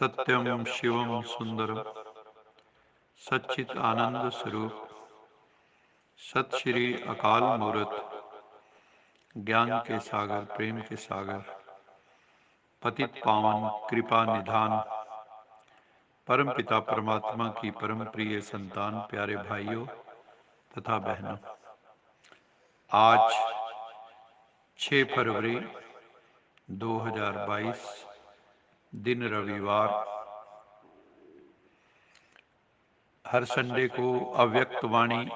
सत्यम शिवम सुंदरम सच्चित आनंद स्वरूप सत श्री अकाल मूर्त ज्ञान के सागर प्रेम के सागर पतित पावन कृपा निधान परम पिता परमात्मा की परम प्रिय संतान प्यारे भाइयों तथा बहनों, आज 6 फरवरी 2022 दिन रविवार। हर संडे को अव्यक्त वाणी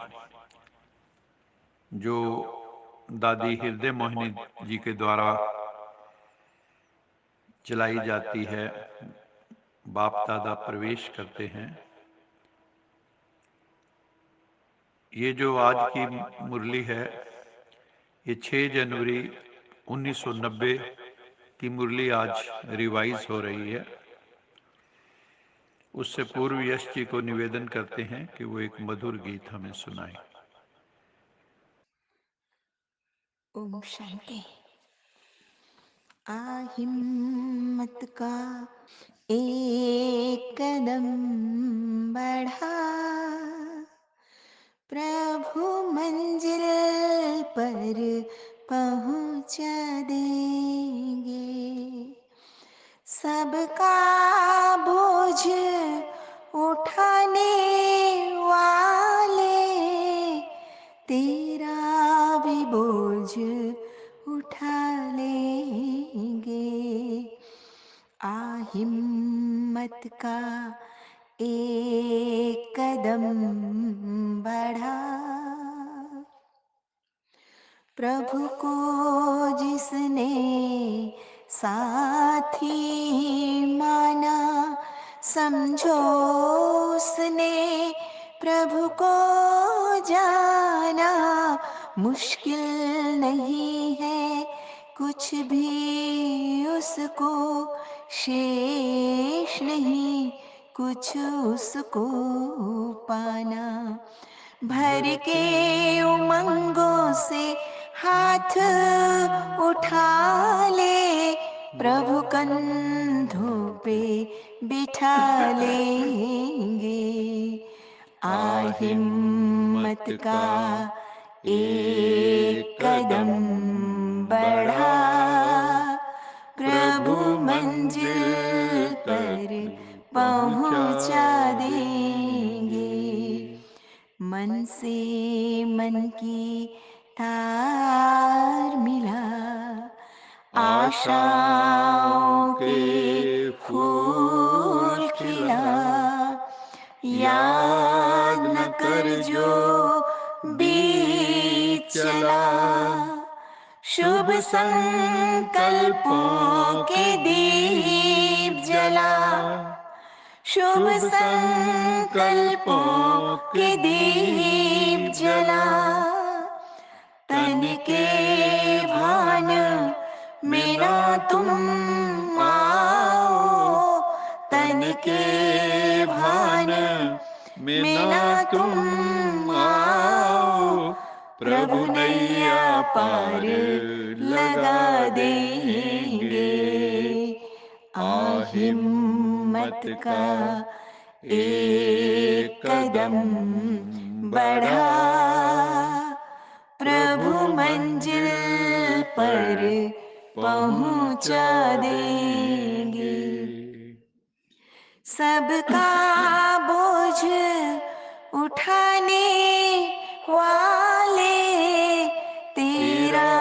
जो दादी हृदय मोहिनी जी के द्वारा चलाई जाती है, बाप दादा प्रवेश करते हैं। ये जो आज की मुरली है, ये 6 जनवरी 1990 की मुरली आज रिवाइज हो रही है। उससे पूर्व यश जी को निवेदन करते हैं कि वो एक मधुर गीत हमें सुनाएं। ओम शांति। हिम्मत का एक कदम बढ़ा, प्रभु मंजिल पर पहुंचा देंगे। सबका बोझ उठाने वाले तेरा भी बोझ उठा लेंगे। हिम्मत का एक कदम बढ़ा, प्रभु को जिसने साथी माना, समझो उसने प्रभु को जाना। मुश्किल नहीं है कुछ भी उसको, शेष नहीं कुछ उसको पाना। भर के उमंगों से हाथ उठा ले, प्रभु कंधों पे बिठा लेंगे। हिम्मत का एक कदम बढ़ा, प्रभु मंजिल पर पहुंचा देंगे। मन से मन की तार मिला, आशाओं के फूल खिला। याद न कर जो बीत चला, शुभ संकल्पों के दीप जला। शुभ संकल्पों के दीप जला। तन के भान में ना तुम आओ, तन के भान में ना तुम आओ, प्रभु नैया पार लगा देंगे। हिम्मत का एक कदम बढ़ा, प्रभु मंजिल पर पहुंचा देंगे। सबका बोझ उठाने वाले तेरा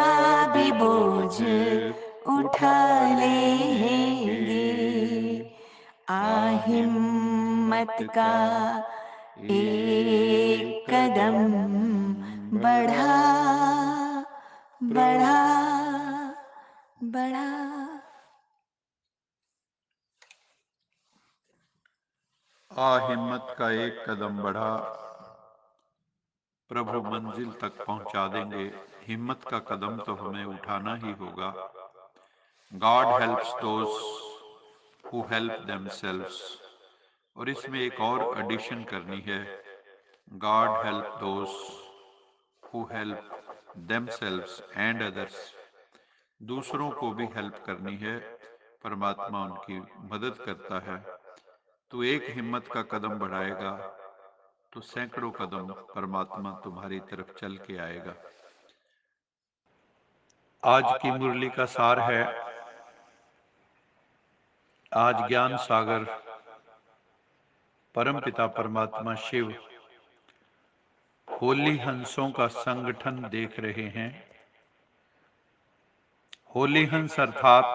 भी बोझ उठा लेंगे। हिम्मत का एक कदम बढ़ा, बढ़ा, बढ़ा। हिम्मत का एक कदम बढ़ा, प्रभु मंजिल तक पहुंचा देंगे। हिम्मत का कदम तो हमें उठाना ही होगा। God helps those who help themselves. और इसमें एक और एडिशन करनी है, God help those who help themselves and others. दूसरों को भी हेल्प करनी है, परमात्मा उनकी मदद करता है। तू एक हिम्मत का कदम बढ़ाएगा तो सैकड़ों कदम परमात्मा तुम्हारी तरफ चल के आएगा। आज की मुरली का सार है, आज ज्ञान सागर परमपिता परमात्मा शिव होली हंसों का संगठन देख रहे हैं। होली हंस अर्थात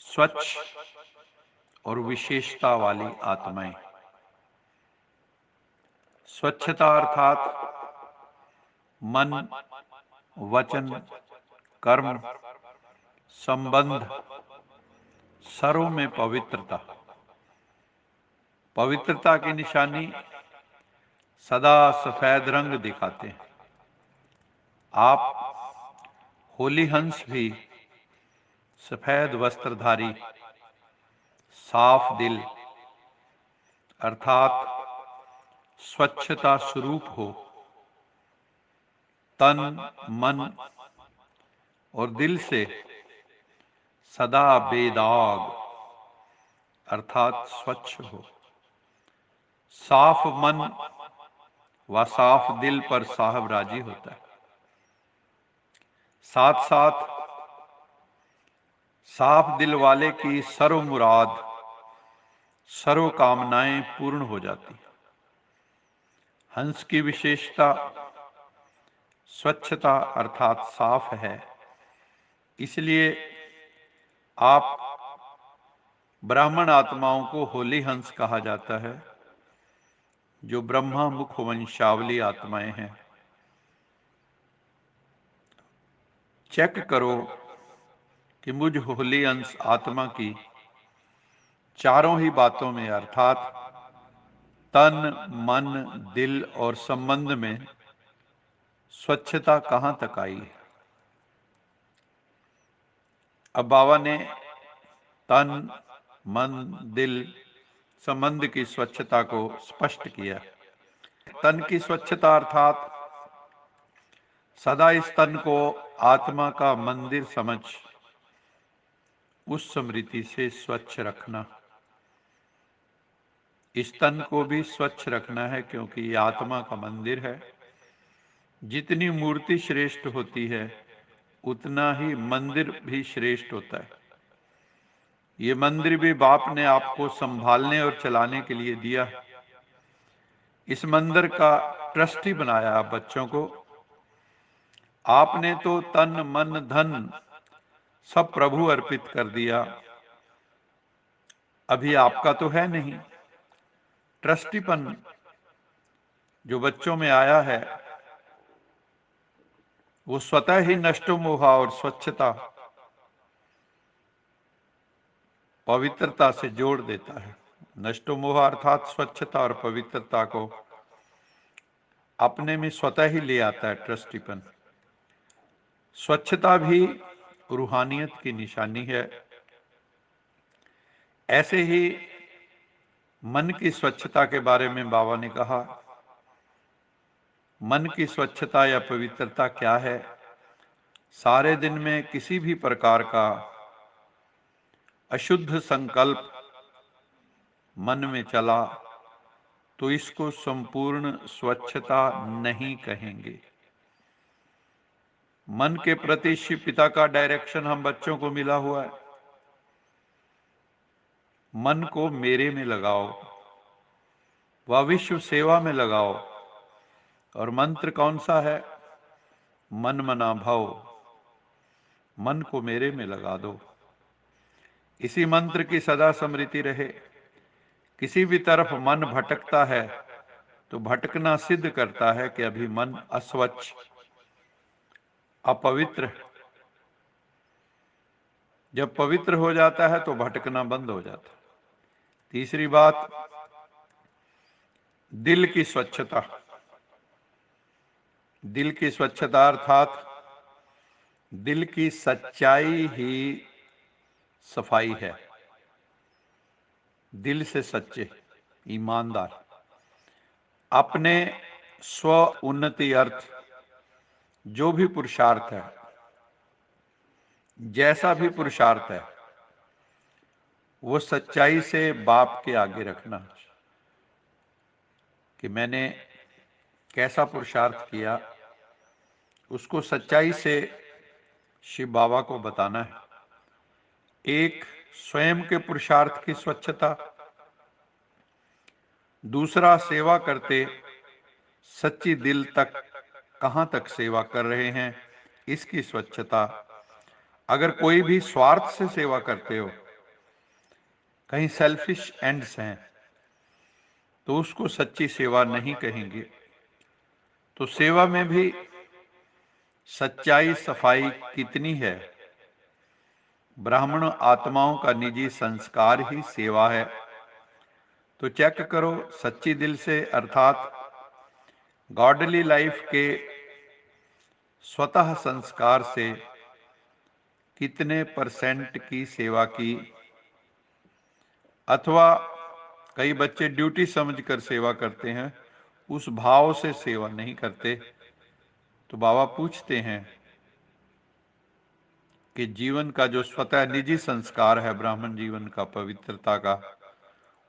स्वच्छ और विशेषता वाली आत्माएं। स्वच्छता अर्थात मन, वचन, कर्म, संबंध, सर्व में पवित्रता। पवित्रता की निशानी सदा सफेद रंग दिखाते हैं। आप होली हंस भी सफेद वस्त्रधारी, साफ दिल अर्थात स्वच्छता स्वरूप हो, तन, मन और दिल से सदा बेदाग अर्थात स्वच्छ हो। साफ मन व साफ दिल पर साहब राजी होता है। साथ साथ साफ दिल वाले की सर्व मुराद, सर्व कामनाएं पूर्ण हो जाती। हंस की विशेषता स्वच्छता अर्थात साफ है, इसलिए आप ब्राह्मण आत्माओं को होली हंस कहा जाता है, जो ब्रह्मा मुख वंशावली आत्माएं हैं। चेक करो कि मुझ होली अंश आत्मा की चारों ही बातों में अर्थात तन, मन, दिल और संबंध में स्वच्छता कहां तक आई है। अब बाबा ने तन, मन, दिल, संबंध की स्वच्छता को स्पष्ट किया। तन की स्वच्छता अर्थात सदा इस तन को आत्मा का मंदिर समझ उस स्मृति से स्वच्छ रखना। इस तन को भी स्वच्छ रखना है, क्योंकि ये आत्मा का मंदिर है। जितनी मूर्ति श्रेष्ठ होती है उतना ही मंदिर भी श्रेष्ठ होता है। ये मंदिर भी बाप ने आपको संभालने और चलाने के लिए दिया। इस मंदिर का ट्रस्टी बनाया आप बच्चों को। आपने तो तन, मन, धन सब प्रभु अर्पित कर दिया। अभी आपका तो है नहीं। ट्रस्टीपन जो बच्चों में आया है वो स्वतः ही नष्टो मोहा और स्वच्छता, पवित्रता से जोड़ देता है। नष्टो मोहा अर्थात स्वच्छता और पवित्रता को अपने में स्वतः ही ले आता है ट्रस्टीपन। स्वच्छता भी रूहानियत की निशानी है। ऐसे ही मन की स्वच्छता के बारे में बाबा ने कहा, मन की स्वच्छता या पवित्रता क्या है। सारे दिन में किसी भी प्रकार का अशुद्ध संकल्प मन में चला तो इसको संपूर्ण स्वच्छता नहीं कहेंगे। मन के प्रति शिव पिता का डायरेक्शन हम बच्चों को मिला हुआ है। मन को मेरे में लगाओ व विश्व सेवा में लगाओ। और मंत्र कौन सा है? मन मना भव। मन को मेरे में लगा दो। इसी मंत्र की सदा स्मृति रहे। किसी भी तरफ मन भटकता है तो भटकना सिद्ध करता है कि अभी मन अस्वच्छ, अपवित्र। जब पवित्र हो जाता है तो भटकना बंद हो जाता है। तीसरी बात, दिल की स्वच्छता। दिल की स्वच्छता अर्थात दिल की सच्चाई ही सफाई है। दिल से सच्चे, ईमानदार, अपने स्व उन्नति अर्थ जो भी पुरुषार्थ है, जैसा भी पुरुषार्थ है, वो सच्चाई से बाप के आगे रखना कि मैंने कैसा पुरुषार्थ किया, उसको सच्चाई से शिव बाबा को बताना है। एक स्वयं के पुरुषार्थ की स्वच्छता, दूसरा सेवा करते सच्ची दिल तक कहां तक सेवा कर रहे हैं इसकी स्वच्छता। अगर कोई भी स्वार्थ से सेवा करते हो, कहीं सेल्फिश एंड्स हैं, तो उसको सच्ची सेवा नहीं कहेंगे। तो सेवा में भी सच्चाई सफाई कितनी है। ब्राह्मण आत्माओं का निजी संस्कार ही सेवा है। तो चेक करो सच्ची दिल से, अर्थात गॉडली लाइफ के स्वतः संस्कार से कितने % की सेवा की। अथवा कई बच्चे ड्यूटी समझकर सेवा करते हैं, उस भाव से सेवा नहीं करते। तो बाबा पूछते हैं कि जीवन का जो स्वतः निजी संस्कार है, ब्राह्मण जीवन का, पवित्रता का,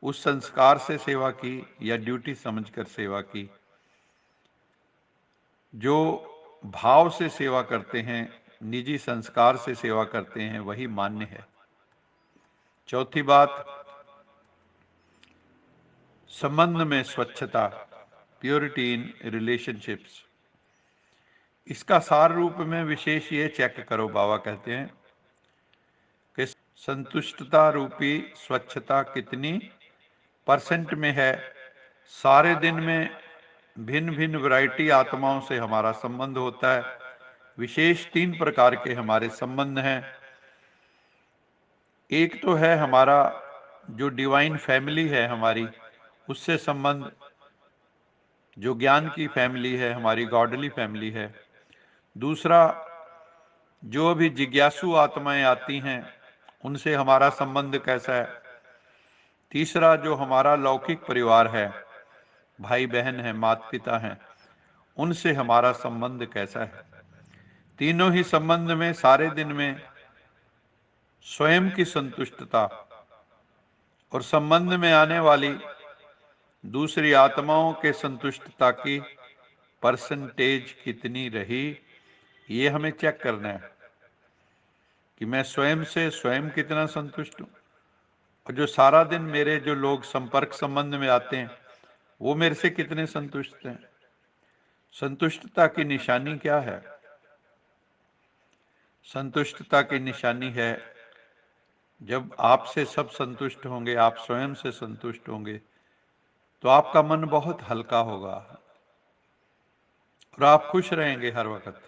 उस संस्कार से सेवा की या ड्यूटी समझकर सेवा की। जो भाव से सेवा करते हैं, निजी संस्कार से सेवा करते हैं, वही मान्य है। चौथी बात, संबंध में स्वच्छता, प्योरिटी इन रिलेशनशिप्स। इसका सार रूप में विशेष ये चेक करो, बाबा कहते हैं कि संतुष्टता रूपी स्वच्छता कितनी % में है। सारे दिन में भिन्न भिन्न वैरायटी आत्माओं से हमारा संबंध होता है। विशेष 3 प्रकार के हमारे संबंध हैं। एक तो है हमारा जो डिवाइन फैमिली है हमारी, उससे संबंध, जो ज्ञान की फैमिली है हमारी, गॉडली फैमिली है। दूसरा, जो अभी जिज्ञासु आत्माएं आती हैं, उनसे हमारा संबंध कैसा है। तीसरा, जो हमारा लौकिक परिवार है, भाई बहन है, माता पिता हैं, उनसे हमारा संबंध कैसा है। तीनों ही संबंध में सारे दिन में स्वयं की संतुष्टता और संबंध में आने वाली दूसरी आत्माओं के संतुष्टता की % कितनी रही, ये हमें चेक करना है कि मैं स्वयं से स्वयं कितना संतुष्ट हूं, और जो सारा दिन मेरे जो लोग संपर्क संबंध में आते हैं, वो मेरे से कितने संतुष्ट हैं। संतुष्टता की निशानी क्या है? संतुष्टता की निशानी है जब आपसे सब संतुष्ट होंगे, आप स्वयं से संतुष्ट होंगे, तो आपका मन बहुत हल्का होगा और आप खुश रहेंगे हर वक्त,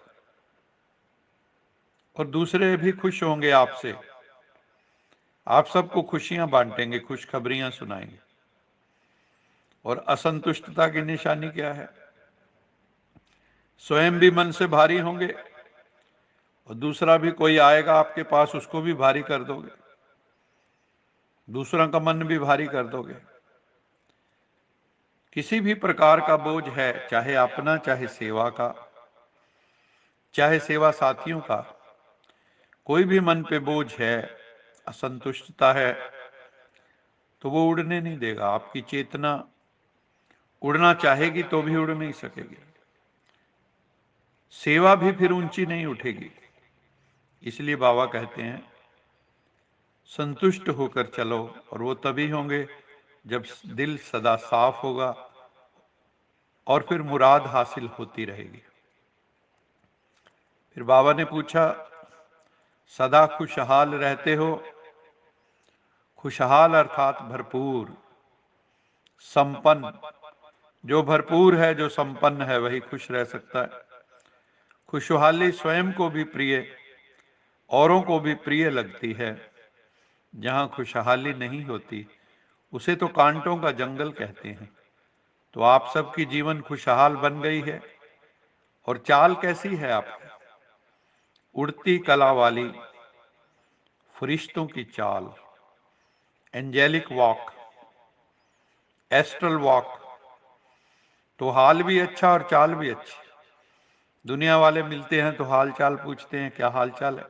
और दूसरे भी खुश होंगे आपसे। आप सबको खुशियां बांटेंगे, खुशखबरियां सुनाएंगे। और असंतुष्टता की निशानी क्या है? स्वयं भी मन से भारी होंगे और दूसरा भी कोई आएगा आपके पास, उसको भी भारी कर दोगे, दूसरा का मन भी भारी कर दोगे। किसी भी प्रकार का बोझ है, चाहे अपना, चाहे सेवा का, चाहे सेवा साथियों का, कोई भी मन पे बोझ है, असंतुष्टता है, तो वो उड़ने नहीं देगा। आपकी चेतना उड़ना चाहेगी तो भी उड़ नहीं सकेगी, सेवा भी फिर ऊंची नहीं उठेगी। इसलिए बाबा कहते हैं संतुष्ट होकर चलो, और वो तभी होंगे जब दिल सदा साफ होगा और फिर मुराद हासिल होती रहेगी। फिर बाबा ने पूछा, सदा खुशहाल रहते हो? खुशहाल अर्थात भरपूर, संपन्न। जो भरपूर है, जो संपन्न है, वही खुश रह सकता है। खुशहाली स्वयं को भी प्रिय, औरों को भी प्रिय लगती है। जहां खुशहाली नहीं होती, उसे तो कांटों का जंगल कहते हैं। तो आप सबकी जीवन खुशहाल बन गई है। और चाल कैसी है आपकी? उड़ती कला वाली, फरिश्तों की चाल, एंजेलिक वॉक, एस्ट्रल वॉक। तो हाल भी अच्छा और चाल भी अच्छी। दुनिया वाले मिलते हैं तो हाल चाल पूछते हैं, क्या हाल चाल है?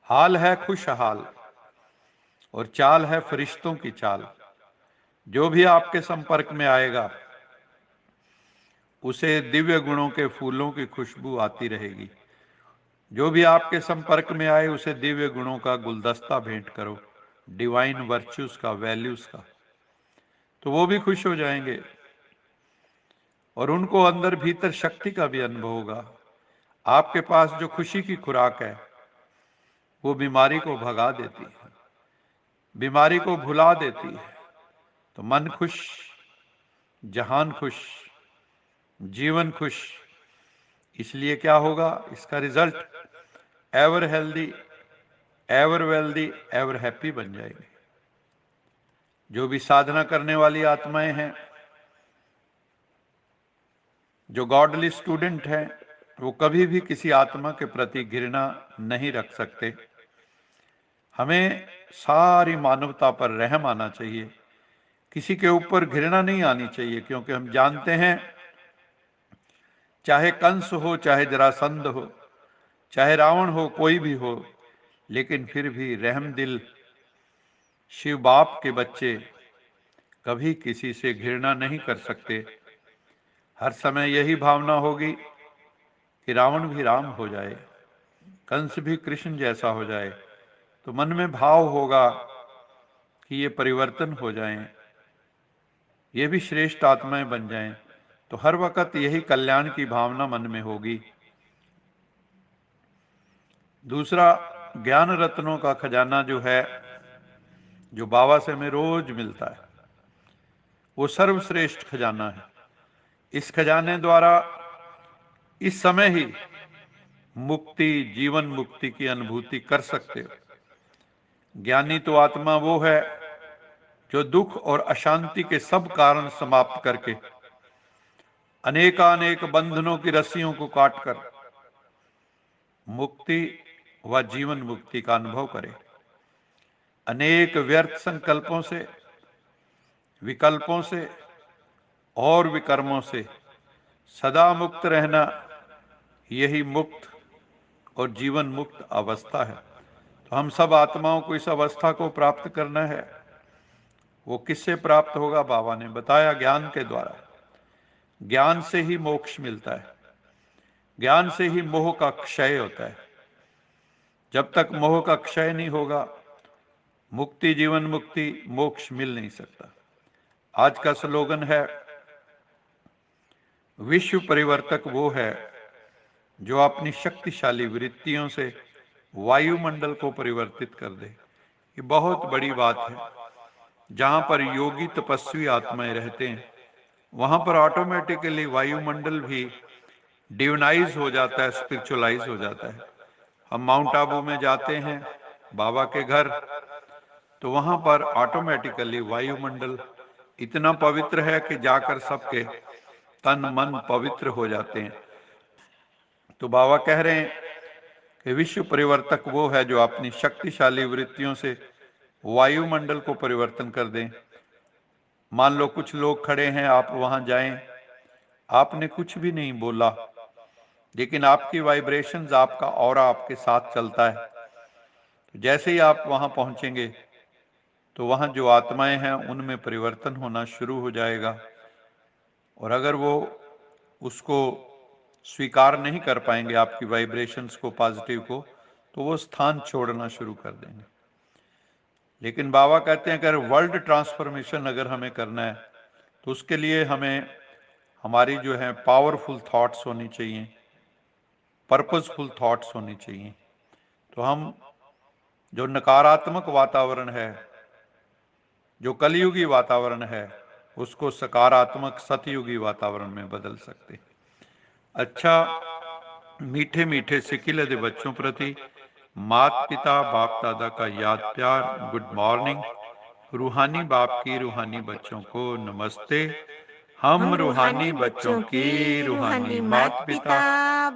हाल है खुशहाल, और चाल है फरिश्तों की चाल। जो भी आपके संपर्क में आएगा उसे दिव्य गुणों के फूलों की खुशबू आती रहेगी। जो भी आपके संपर्क में आए उसे दिव्य गुणों का गुलदस्ता भेंट करो, डिवाइन वर्च्यूज का, वैल्यूज का, तो वो भी खुश हो जाएंगे और उनको अंदर भीतर शक्ति का भी अनुभव होगा। आपके पास जो खुशी की खुराक है वो बीमारी को भगा देती है, बीमारी को भुला देती है। तो मन खुश, जहान खुश, जीवन खुश। इसलिए क्या होगा, इसका result ever healthy, ever wealthy, ever happy बन जाएंगे। जो भी साधना करने वाली आत्माएं हैं, जो गॉडली स्टूडेंट हैं, वो कभी भी किसी आत्मा के प्रति घृणा नहीं रख सकते। हमें सारी मानवता पर रहम आना चाहिए, किसी के ऊपर घृणा नहीं आनी चाहिए, क्योंकि हम जानते हैं चाहे कंस हो, चाहे जरासंध हो, चाहे रावण हो, कोई भी हो, लेकिन फिर भी रहम दिल शिव बाप के बच्चे कभी किसी से घृणा नहीं कर सकते। हर समय यही भावना होगी कि रावण भी राम हो जाए, कंस भी कृष्ण जैसा हो जाए। तो मन में भाव होगा कि ये परिवर्तन हो जाएं, ये भी श्रेष्ठ आत्माएं बन जाएं। तो हर वक्त यही कल्याण की भावना मन में होगी। दूसरा, ज्ञान रत्नों का खजाना जो है, जो बाबा से हमें रोज मिलता है, वो सर्वश्रेष्ठ खजाना है। इस खजाने द्वारा इस समय ही मुक्ति, जीवन मुक्ति की अनुभूति कर सकते हो। ज्ञानी तो आत्मा वो है जो दुख और अशांति के सब कारण समाप्त करके अनेकानेक बंधनों की रस्सियों को काटकर मुक्ति व जीवन मुक्ति का अनुभव करे। अनेक व्यर्थ संकल्पों से, विकल्पों से और विकर्मों से सदा मुक्त रहना, यही मुक्त और जीवन मुक्त अवस्था है। तो हम सब आत्माओं को इस अवस्था को प्राप्त करना है। वो किससे प्राप्त होगा? बाबा ने बताया, ज्ञान के द्वारा। ज्ञान से ही मोक्ष मिलता है, ज्ञान से ही मोह का क्षय होता है। जब तक मोह का क्षय नहीं होगा, मुक्ति, जीवन मुक्ति, मोक्ष मिल नहीं सकता। आज का स्लोगन है, विश्व परिवर्तक वो है जो अपनी शक्तिशाली वृत्तियों से वायुमंडल को परिवर्तित कर दे। ये बहुत बड़ी बात है। जहां पर योगी तपस्वी आत्माएं रहते हैं, वहां पर ऑटोमेटिकली वायुमंडल भी डिवाइनाइज हो जाता है, स्पिरिचुअलाइज हो जाता है। हम माउंट आबू में जाते हैं बाबा के घर, तो वहां पर ऑटोमेटिकली वायुमंडल इतना पवित्र है कि जाकर सबके तन मन पवित्र हो जाते हैं। तो बाबा कह रहे हैं कि विश्व परिवर्तक वो है जो अपनी शक्तिशाली वृत्तियों से वायुमंडल को परिवर्तन कर दें। मान लो कुछ लोग खड़े हैं, आप वहां जाएं, आपने कुछ भी नहीं बोला, लेकिन आपकी वाइब्रेशंस, आपका ऑरा आपके साथ चलता है। तो जैसे ही आप वहां पहुंचेंगे तो वहां जो आत्माएं हैं उनमें परिवर्तन होना शुरू हो जाएगा। और अगर वो उसको स्वीकार नहीं कर पाएंगे, आपकी वाइब्रेशंस को, पॉजिटिव को, तो वो स्थान छोड़ना शुरू कर देंगे। लेकिन बाबा कहते हैं अगर वर्ल्ड ट्रांसफॉर्मेशन अगर हमें करना है, तो उसके लिए हमें हमारी जो है पावरफुल थॉट्स होनी चाहिए, पर्पसफुल थॉट्स होनी चाहिए। तो हम जो नकारात्मक वातावरण है, जो कलयुगी वातावरण है, उसको सकारात्मक सतयुगी वातावरण में बदल सकते। अच्छा, मीठे मीठे सिकिले दे बच्चों प्रति मात पिता बाप दादा का याद प्यार, गुड मॉर्निंग। रूहानी बाप की रूहानी बच्चों को नमस्ते। हम रूहानी बच्चों की रूहानी मात पिता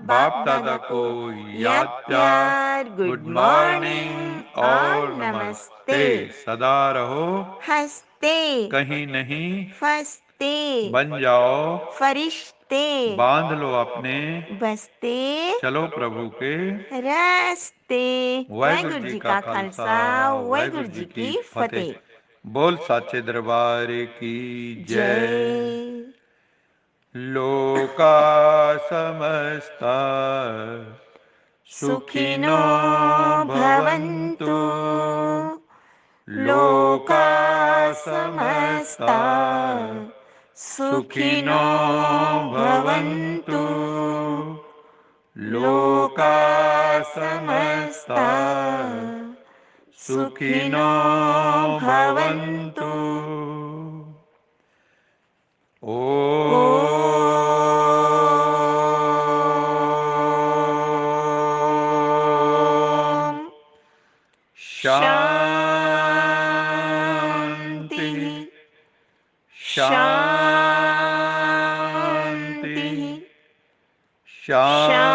बाप दादा को याद प्यार, गुड मॉर्निंग और नमस्ते। सदा रहो हंसते, कहीं नहीं फंसते। बन जाओ फरिश्ते, बांध लो अपने बसते चलो प्रभु के रास्ते। वाहिगुरु जी का खालसा वाहिगुरु जी की फतेह। बोल साचे दरबार की जय। जय। लोका समस्ता सुखिनो भवन्तु। लोका समस्ता सुखिनो भवन्तु। लोका समस्ता सुखिनो भवन्तु। ओम शांति शांति शांति।